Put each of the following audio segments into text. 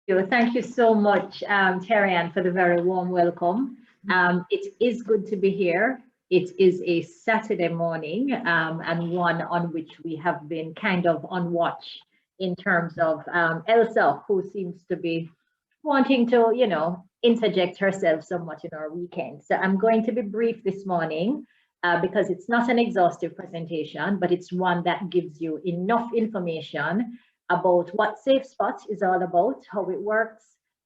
Thank you so much, Terry-Ann, for the very warm welcome. It is good to be here. It is a Saturday morning and one on which we have been kind of on watch in terms of Elsa, who seems to be wanting to, interject herself somewhat in our weekend. So I'm going to be brief this morning because it's not an exhaustive presentation, but it's one that gives you enough information about what SafeSpot is all about, how it works,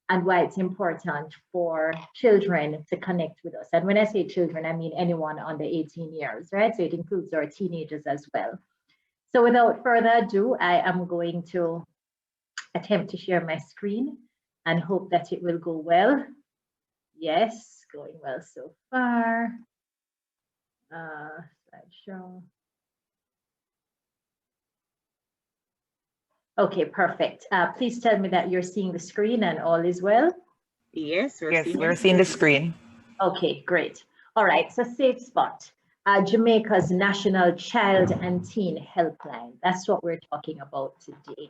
and why it's important for children to connect with us. And when I say children, I mean anyone under 18 years, right? So it includes our teenagers as well. So without further ado, I am going to attempt to share my screen and hope that it will go well. Yes, going well so far. Slideshow. Okay, perfect. Please tell me that you're seeing the screen and all is well. Yes, we're seeing the screen. Okay, great. All right, so SafeSpot, Jamaica's National Child and Teen Helpline. That's what we're talking about today.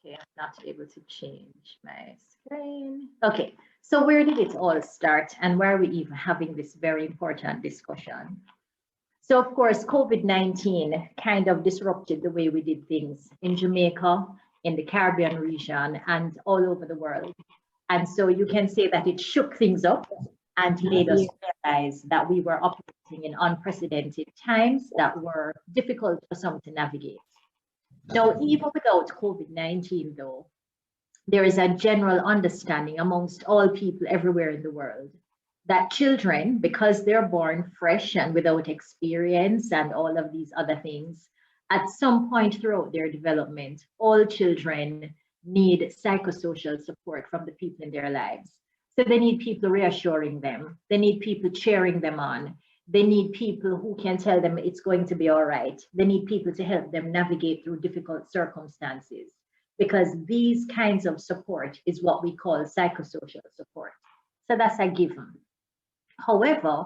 Okay, I'm not able to change my screen. Okay, so where did it all start and why are we even having this very important discussion? So of course, COVID-19 kind of disrupted the way we did things in Jamaica, in the Caribbean region, and all over the world. And so you can say that it shook things up and made us realize that we were operating in unprecedented times that were difficult for some to navigate. Now, even without COVID-19 though, there is a general understanding amongst all people everywhere in the world that children, because they're born fresh and without experience and all of these other things, at some point throughout their development, all children need psychosocial support from the people in their lives. So they need people reassuring them. They need people cheering them on. They need people who can tell them it's going to be all right. They need people to help them navigate through difficult circumstances, because these kinds of support is what we call psychosocial support. So that's a given. However,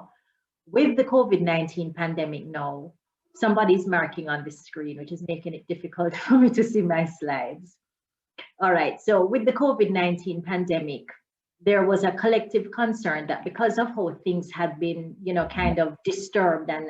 with the COVID-19 pandemic now, somebody's marking on the screen, which is making it difficult for me to see my slides. All right, so with the COVID-19 pandemic, there was a collective concern that because of how things had been, kind of disturbed and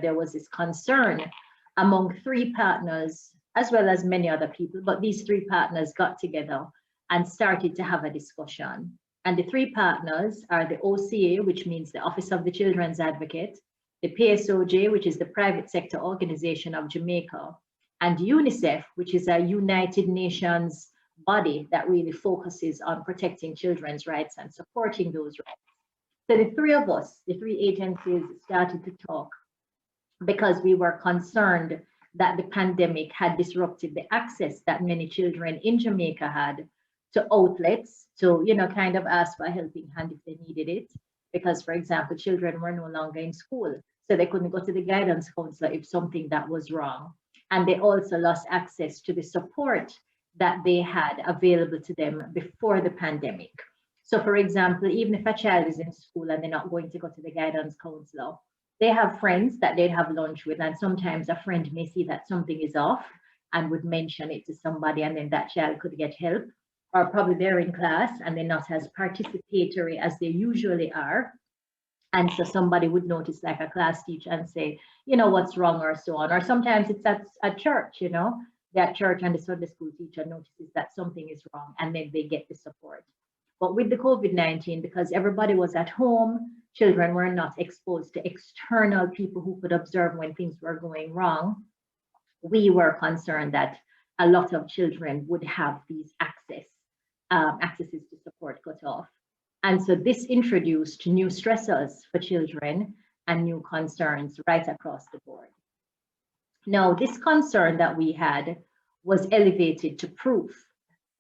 there was this concern among three partners, as well as many other people, but these three partners got together and started to have a discussion. And the three partners are the OCA, which means the Office of the Children's Advocate, the PSOJ, which is the private sector organization of Jamaica, and UNICEF, which is a United Nations body that really focuses on protecting children's rights and supporting those rights. So the three of us, the three agencies, started to talk because we were concerned that the pandemic had disrupted the access that many children in Jamaica had to outlets, to kind of ask for a helping hand if they needed it. Because, for example, children were no longer in school, so they couldn't go to the guidance counselor if something that was wrong. And they also lost access to the support that they had available to them before the pandemic. So, for example, even if a child is in school and they're not going to go to the guidance counselor, they have friends that they'd have lunch with, and sometimes a friend may see that something is off and would mention it to somebody, and then that child could get help. Or probably they're in class and they're not as participatory as they usually are. And so somebody would notice, like a class teacher, and say, what's wrong, or so on. Or sometimes it's at church, that church and the Sunday school teacher notices that something is wrong, and then they get the support. But with the COVID-19, because everybody was at home, children were not exposed to external people who could observe when things were going wrong, we were concerned that a lot of children would have these accesses to support cut off. And so this introduced new stressors for children and new concerns right across the board. Now, this concern that we had was elevated to proof,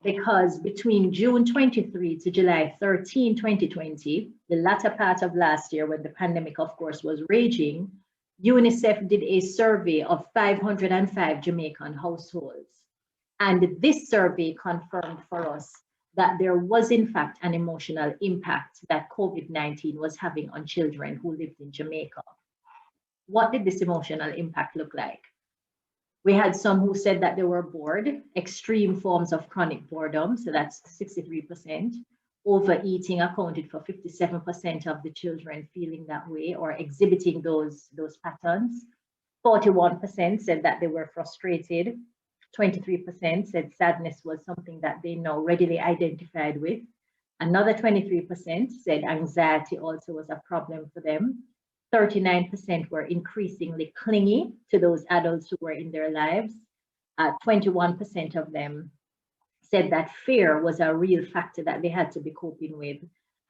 because between June 23 to July 13, 2020, the latter part of last year, when the pandemic, of course, was raging, UNICEF did a survey of 505 Jamaican households. And this survey confirmed for us that there was, in fact, an emotional impact that COVID-19 was having on children who lived in Jamaica. What did this emotional impact look like? We had some who said that they were bored, extreme forms of chronic boredom, so that's 63%. Overeating accounted for 57% of the children feeling that way or exhibiting those patterns. 41% said that they were frustrated. 23% said sadness was something that they now readily identified with. Another 23% said anxiety also was a problem for them. 39% were increasingly clingy to those adults who were in their lives. 21% of them said that fear was a real factor that they had to be coping with.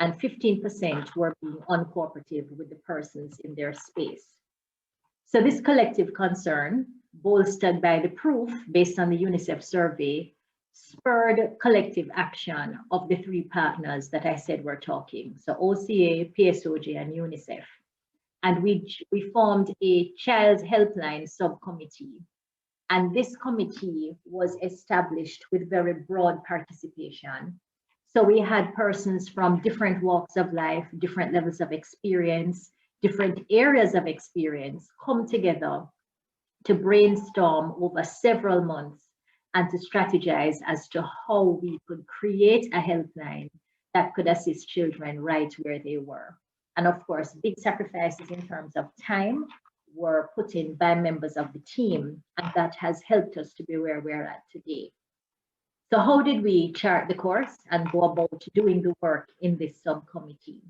And 15% were being uncooperative with the persons in their space. So this collective concern, bolstered by the proof based on the UNICEF survey, spurred collective action of the three partners that I said were talking. So OCA, PSOJ, and UNICEF. And we formed a child helpline subcommittee. And this committee was established with very broad participation. So we had persons from different walks of life, different levels of experience, different areas of experience come together to brainstorm over several months and to strategize as to how we could create a helpline that could assist children right where they were. And of course, big sacrifices in terms of time were put in by members of the team, and that has helped us to be where we're at today. So how did we chart the course and go about doing the work in this subcommittee?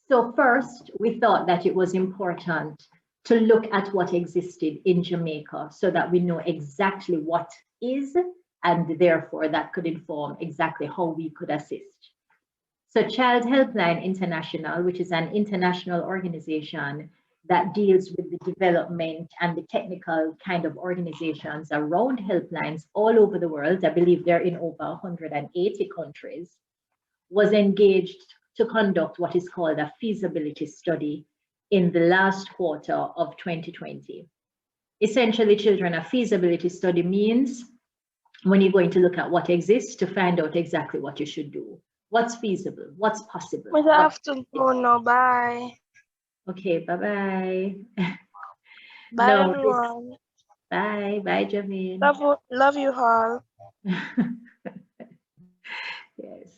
So first, we thought that it was important to look at what existed in Jamaica so that we know exactly what is, and therefore that could inform exactly how we could assist. So Child Helpline International, which is an international organization that deals with the development and the technical kind of organizations around helplines all over the world, I believe they're in over 180 countries, was engaged to conduct what is called a feasibility study in the last quarter of 2020. Essentially, children, a feasibility study means when you're going to look at what exists to find out exactly what you should do. What's feasible? What's possible? We have to go now. Bye. Okay, bye-bye. Bye, No, everyone. bye, Javine. Love you all. Yes.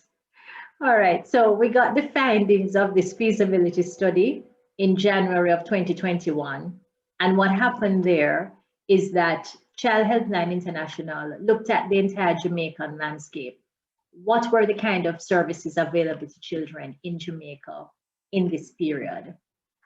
All right, so we got the findings of this feasibility study in January of 2021. And what happened there is that Child Helpline International looked at the entire Jamaican landscape. What were the kind of services available to children in Jamaica in this period?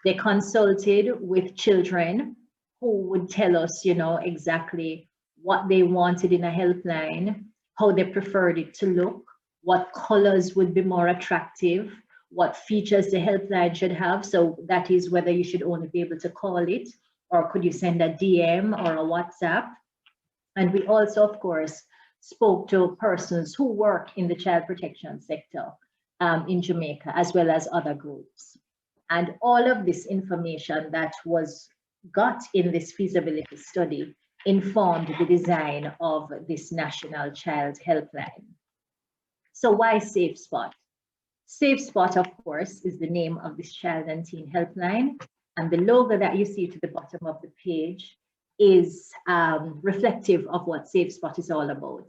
They consulted with children who would tell us, exactly what they wanted in a helpline, how they preferred it to look, what colors would be more attractive, what features the helpline should have. So that is whether you should only be able to call it, or could you send a DM or a WhatsApp? And we also, of course, spoke to persons who work in the child protection sector in Jamaica, as well as other groups. And all of this information that was got in this feasibility study informed the design of this National Child Helpline. So why SafeSpot? SafeSpot, of course, is the name of this child and teen helpline. And the logo that you see to the bottom of the page is reflective of what SafeSpot is all about.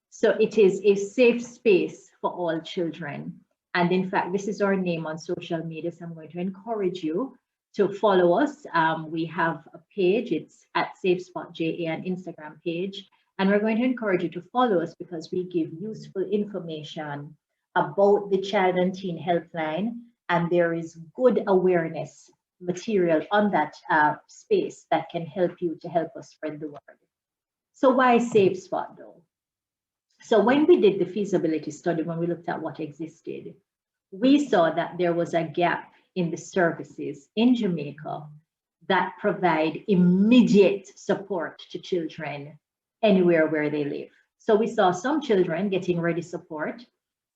So it is a safe space for all children. And in fact, this is our name on social media. So I'm going to encourage you to follow us. We have a page, it's at SafeSpot JA, an Instagram page. And we're going to encourage you to follow us because we give useful information about the child and teen helpline. And there is good awareness material on that space that can help you to help us spread the word. So why SafeSpot though? So when we did the feasibility study, when we looked at what existed, we saw that there was a gap in the services in Jamaica that provide immediate support to children anywhere where they live. So we saw some children getting ready support,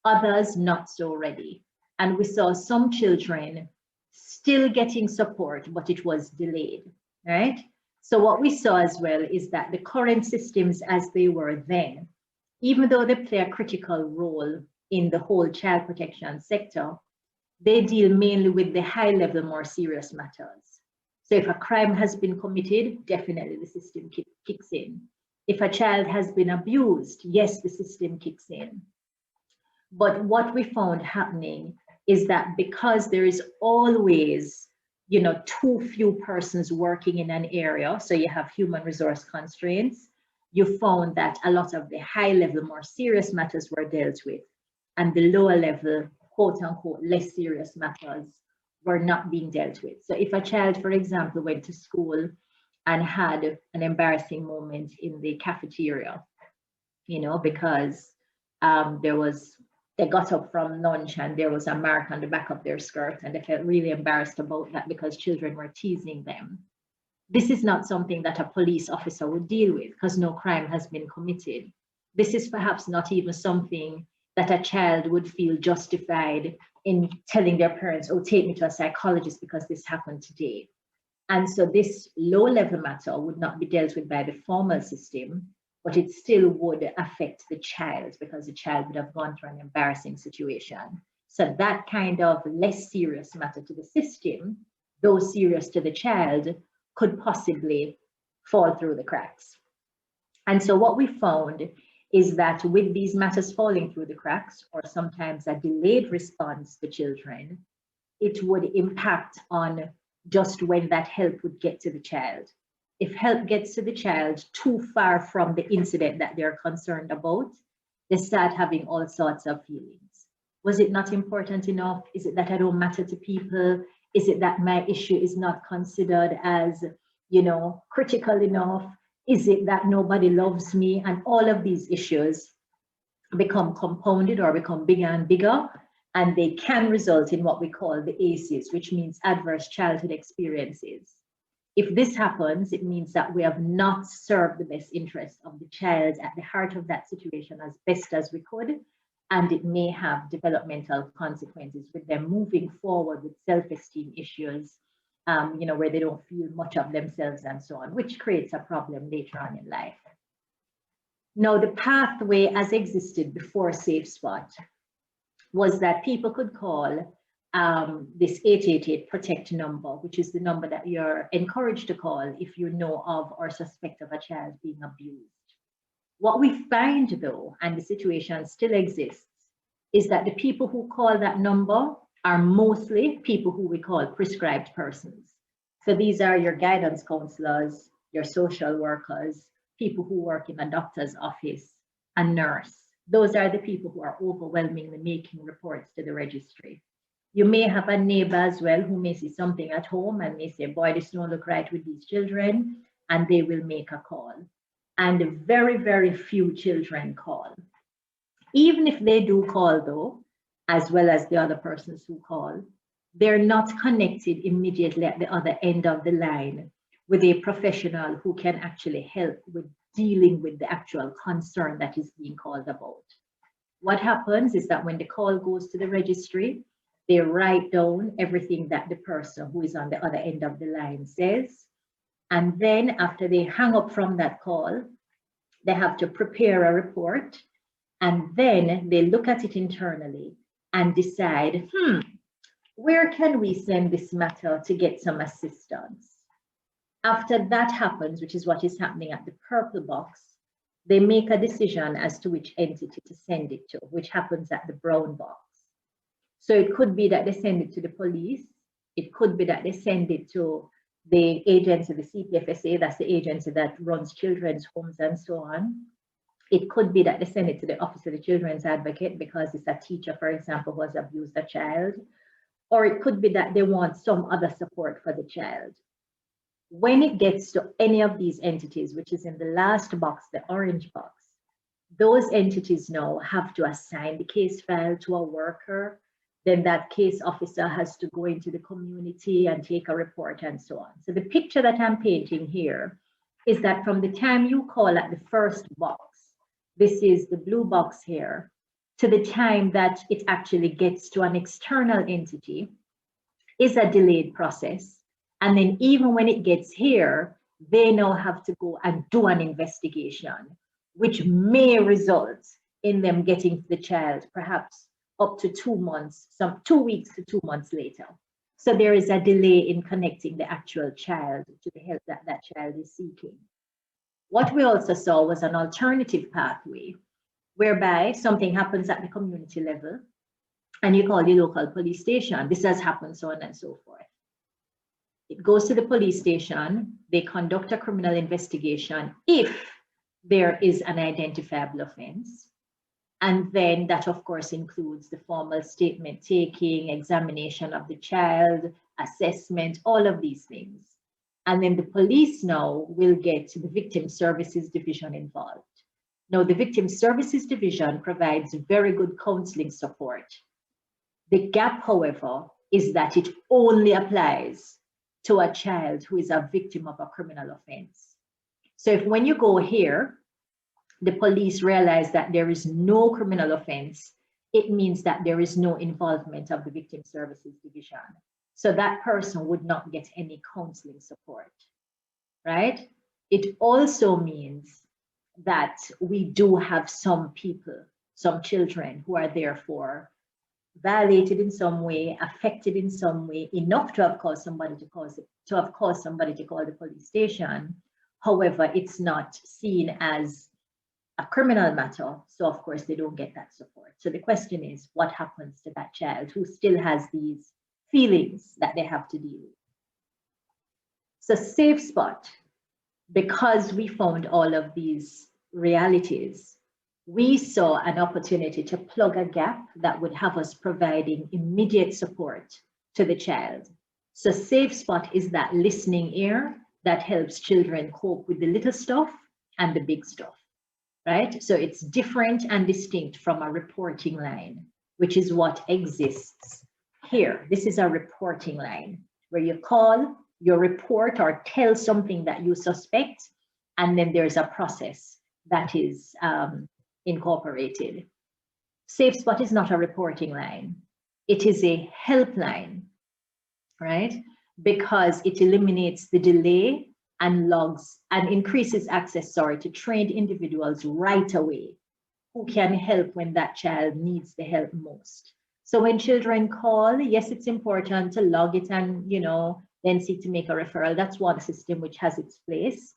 others not so ready. And we saw some children still getting support, but it was delayed, right? So what we saw as well is that the current systems as they were then, even though they play a critical role in the whole child protection sector, they deal mainly with the high level, more serious matters. So if a crime has been committed, definitely the system kicks in. If a child has been abused, yes, the system kicks in. But what we found happening is that because there is always, too few persons working in an area, so you have human resource constraints, you found that a lot of the high level, more serious matters were dealt with, and the lower level, quote unquote, less serious matters were not being dealt with. So if a child, for example, went to school and had an embarrassing moment in the cafeteria, because they got up from lunch and there was a mark on the back of their skirt and they felt really embarrassed about that because children were teasing them. This is not something that a police officer would deal with because no crime has been committed. This is perhaps not even something that a child would feel justified in telling their parents, oh, take me to a psychologist because this happened today. And so this low level matter would not be dealt with by the formal system, but it still would affect the child because the child would have gone through an embarrassing situation. So that kind of less serious matter to the system, though serious to the child, could possibly fall through the cracks. And so what we found is that with these matters falling through the cracks, or sometimes a delayed response to children, it would impact on just when that help would get to the child. If help gets to the child too far from the incident that they're concerned about, they start having all sorts of feelings. Was it not important enough? Is it that I don't matter to people? Is it that my issue is not considered as, critical enough? Is it that nobody loves me? And all of these issues become compounded or become bigger and bigger, and they can result in what we call the ACEs, which means adverse childhood experiences. If this happens, it means that we have not served the best interest of the child at the heart of that situation as best as we could, and it may have developmental consequences with them moving forward with self-esteem issues, where they don't feel much of themselves and so on, which creates a problem later on in life. Now, the pathway as existed before SafeSpot was that people could call this 888 protect number, which is the number that you're encouraged to call if you know of or suspect of a child being abused. What we find though, and the situation still exists, is that the people who call that number are mostly people who we call prescribed persons. So these are your guidance counselors, your social workers, people who work in a doctor's office, a nurse. Those are the people who are overwhelmingly making reports to the registry. You may have a neighbor as well who may see something at home and may say, boy, this don't look right with these children, and they will make a call. And very, very few children call. Even if they do call though, as well as the other persons who call, they're not connected immediately at the other end of the line with a professional who can actually help with dealing with the actual concern that is being called about. What happens is that when the call goes to the registry, they write down everything that the person who is on the other end of the line says. And then after they hang up from that call, they have to prepare a report. And then they look at it internally and decide, where can we send this matter to get some assistance? After that happens, which is what is happening at the purple box, they make a decision as to which entity to send it to, which happens at the brown box. So it could be that they send it to the police. It could be that they send it to the agency, the CPFSA, that's the agency that runs children's homes and so on. It could be that they send it to the Office of the Children's Advocate because it's a teacher, for example, who has abused a child. Or it could be that they want some other support for the child. When it gets to any of these entities, which is in the last box, the orange box, those entities now have to assign the case file to a worker. Then that case officer has to go into the community and take a report and so on. So the picture that I'm painting here is that from the time you call at the first box, this is the blue box here, to the time that it actually gets to an external entity is a delayed process. And then even when it gets here, they now have to go and do an investigation, which may result in them getting the child perhaps up to 2 months, 2 weeks to 2 months later. So there is a delay in connecting the actual child to the help that that child is seeking. What we also saw was an alternative pathway whereby something happens at the community level and you call the local police station. This has happened, so on and so forth. It goes to the police station, they conduct a criminal investigation if there is an identifiable offense. And then that, of course, includes the formal statement taking, examination of the child, assessment, all of these things. And then the police now will get the Victim Services Division involved. Now, the Victim Services Division provides very good counseling support. The gap, however, is that it only applies to a child who is a victim of a criminal offense. So if when you go here, the police realize that there is no criminal offense, it means that there is no involvement of the Victim Services Division. So that person would not get any counseling support, right? It also means that we do have some people, some children who are therefore violated in some way, affected in some way, enough to have caused somebody to call the police station. However, it's not seen as a criminal matter, so of course they don't get that support. So the question is, what happens to that child who still has these feelings that they have to deal with? So SafeSpot, because we found all of these realities, we saw an opportunity to plug a gap that would have us providing immediate support to the child. So SafeSpot is that listening ear that helps children cope with the little stuff and the big stuff. Right? So it's different and distinct from a reporting line, which is what exists here. This is a reporting line where you call, you report or tell something that you suspect, and then there's a process that is incorporated. SafeSpot is not a reporting line. It is a helpline, right? Because it eliminates the delay and logs and increases access, to trained individuals right away who can help when that child needs the help most. So when children call, yes, it's important to log it and, then seek to make a referral. That's one system which has its place.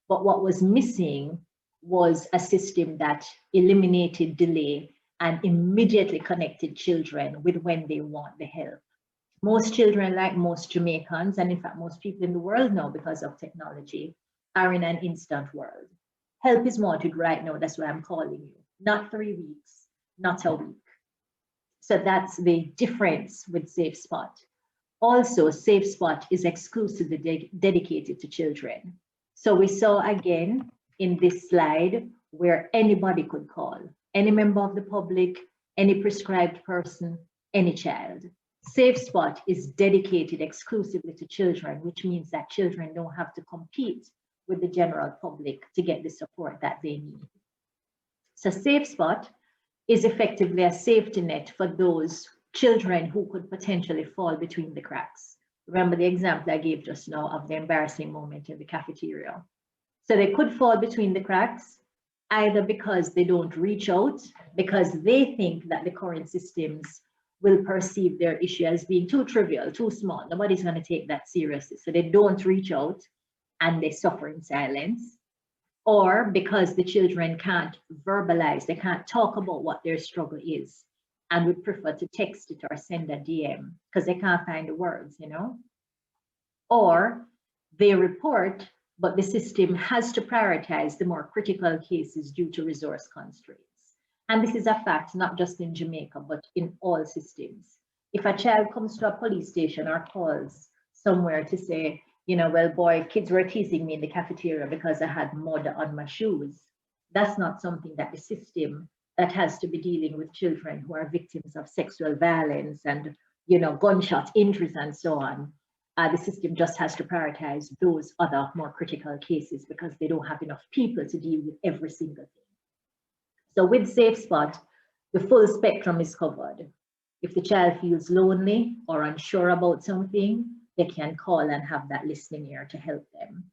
But what was missing was a system that eliminated delay and immediately connected children with when they want the help. Most children, like most Jamaicans, and in fact, most people in the world now because of technology, are in an instant world. Help is wanted right now. That's why I'm calling you. Not 3 weeks, not a week. So that's the difference with SafeSpot. Also, SafeSpot is exclusively dedicated to children. So we saw again in this slide where anybody could call, any member of the public, any prescribed person, any child. SafeSpot is dedicated exclusively to children, which means that children don't have to compete with the general public to get the support that they need. So SafeSpot is effectively a safety net for those children who could potentially fall between the cracks. Remember the example I gave just now of the embarrassing moment in the cafeteria. So they could fall between the cracks, either because they don't reach out, because they think that the current systems will perceive their issue as being too trivial, too small. Nobody's going to take that seriously. So they don't reach out and they suffer in silence. Or because the children can't verbalize, they can't talk about what their struggle is and would prefer to text it or send a DM because they can't find the words, Or they report, but the system has to prioritize the more critical cases due to resource constraints. And this is a fact, not just in Jamaica, but in all systems. If a child comes to a police station or calls somewhere to say, well, boy, kids were teasing me in the cafeteria because I had mud on my shoes, that's not something that the system that has to be dealing with children who are victims of sexual violence and, gunshot injuries and so on. The system just has to prioritize those other more critical cases because they don't have enough people to deal with every single thing. So with SafeSpot, the full spectrum is covered. If the child feels lonely or unsure about something, they can call and have that listening ear to help them.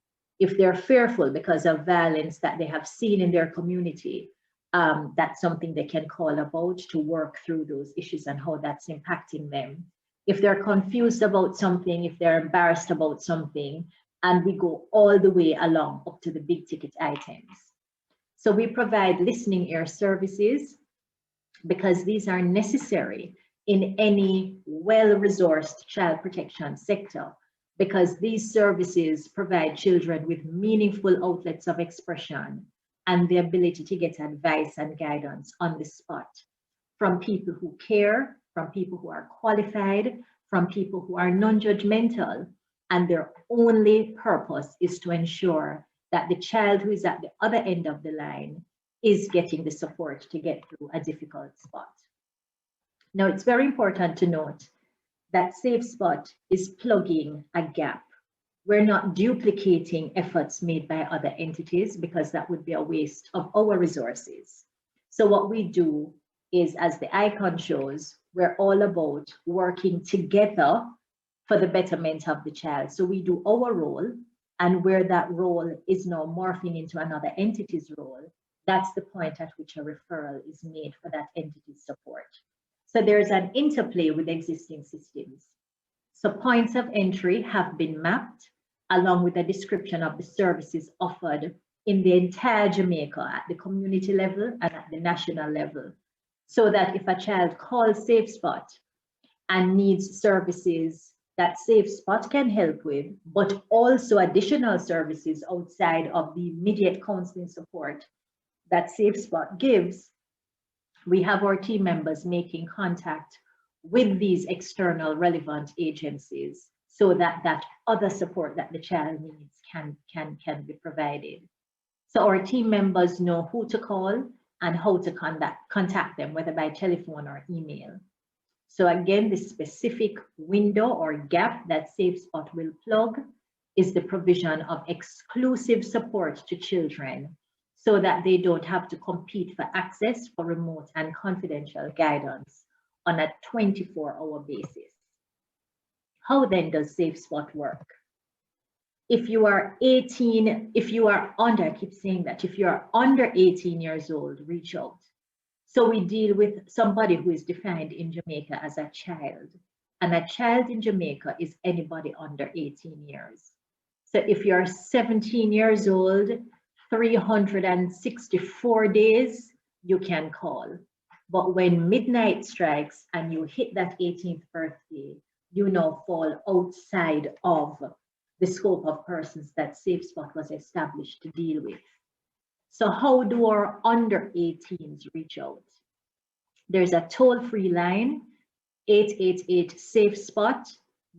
If they're fearful because of violence that they have seen in their community, that's something they can call about to work through those issues and how that's impacting them. if they're confused about something, if they're embarrassed about something, and we go all the way along up to the big ticket items. So we provide listening ear services because these are necessary in any well-resourced child protection sector, because these services provide children with meaningful outlets of expression and the ability to get advice and guidance on the spot from people who care, from people who are qualified, from people who are non-judgmental, and their only purpose is to ensure that the child who is at the other end of the line is getting the support to get through a difficult spot. Now, it's very important to note that SafeSpot is plugging a gap. We're not duplicating efforts made by other entities because that would be a waste of our resources. So what we do is, as the icon shows, we're all about working together for the betterment of the child. So we do our role, and where that role is now morphing into another entity's role, that's the point at which a referral is made for that entity's support. So there's an interplay with existing systems. So points of entry have been mapped along with a description of the services offered in the entire Jamaica at the community level and at the national level, so that if a child calls SafeSpot and needs services that SafeSpot can help with, but also additional services outside of the immediate counseling support that SafeSpot gives, we have our team members making contact with these external relevant agencies so that that other support that the child needs can be provided. So our team members know who to call and how to contact them, whether by telephone or email. So again, the specific window or gap that SafeSpot will plug is the provision of exclusive support to children so that they don't have to compete for access for remote and confidential guidance on a 24-hour basis. How then does SafeSpot work? If you are 18, if you are under, I keep saying that, if you are under 18 years old, reach out. So we deal with somebody who is defined in Jamaica as a child, and a child in Jamaica is anybody under 18 years. So if you're 17 years old, 364 days, you can call. But when midnight strikes and you hit that 18th birthday, you now fall outside of the scope of persons that SafeSpot was established to deal with. So how do our under 18s reach out? There's a toll-free line, 888 SafeSpot,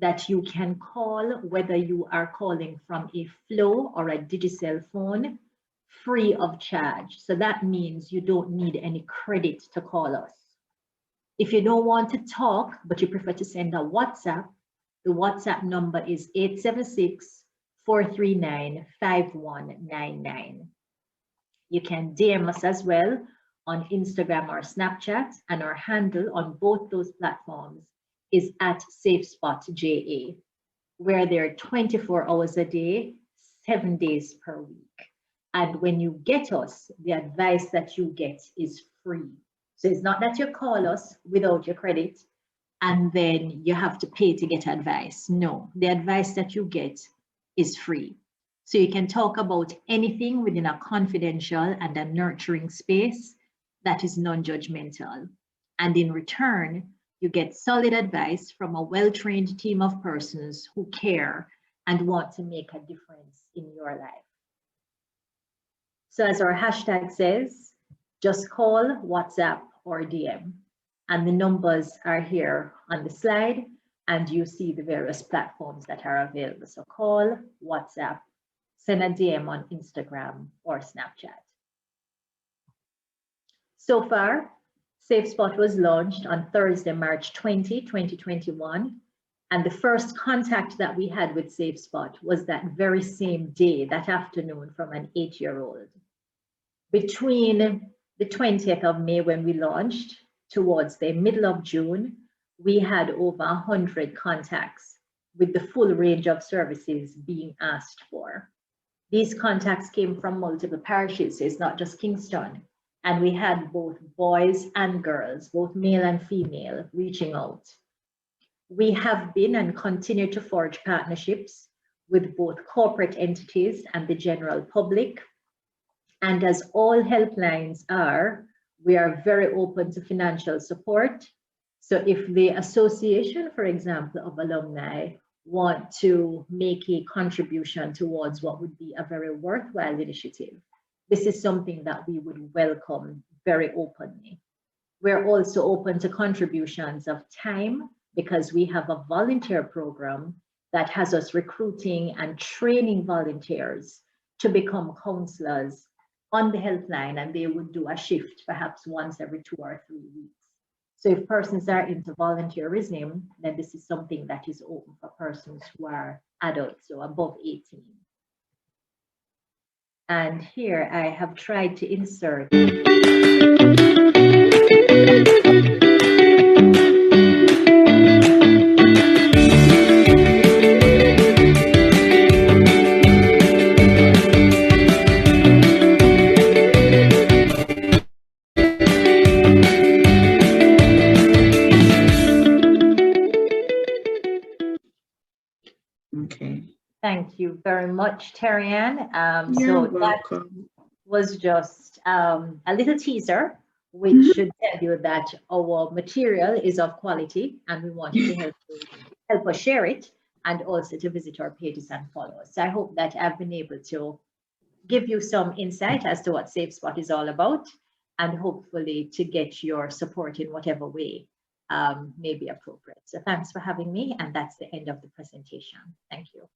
that you can call whether you are calling from a flow or a Digicel phone, free of charge. So that means you don't need any credit to call us. If you don't want to talk, but you prefer to send a WhatsApp, the WhatsApp number is 876-439-5199. You can DM us as well on Instagram or Snapchat, and our handle on both those platforms is at SafeSpotJA. We're there 24 hours a day, 7 days per week. And when you get us, the advice that you get is free. So it's not that you call us without your credit and then you have to pay to get advice. No, the advice that you get is free. So you can talk about anything within a confidential and a nurturing space that is non-judgmental. And in return, you get solid advice from a well-trained team of persons who care and want to make a difference in your life. So as our hashtag says, just call, WhatsApp, or DM. And the numbers are here on the slide, and you see the various platforms that are available. So call, WhatsApp, send a DM on Instagram or Snapchat. So far, SafeSpot was launched on Thursday, March 20, 2021. And the first contact that we had with SafeSpot was that very same day, that afternoon, from an 8-year-old. Between the 20th of May when we launched towards the middle of June, we had over 100 contacts with the full range of services being asked for. These contacts came from multiple parishes, so it's not just Kingston. And we had both boys and girls, both male and female, reaching out. We have been and continue to forge partnerships with both corporate entities and the general public. And as all helplines are, we are very open to financial support. So if the association, for example, of alumni want to make a contribution towards what would be a very worthwhile initiative, this is something that we would welcome very openly. We're also open to contributions of time because we have a volunteer program that has us recruiting and training volunteers to become counselors on the helpline, and they would do a shift perhaps once every 2 or 3 weeks. So if persons are into volunteerism, then this is something that is open for persons who are adults, so above 18. And here I have tried to insert Okay. Thank you very much, Terrianne. You're So that welcome. was just a little teaser, which should tell you that our material is of quality and we want you to help us share it, and also to visit our pages and follow us. So I hope that I've been able to give you some insight as to what SafeSpot is all about, and hopefully to get your support in whatever way may be appropriate. So thanks for having me, and that's the end of the presentation. Thank you.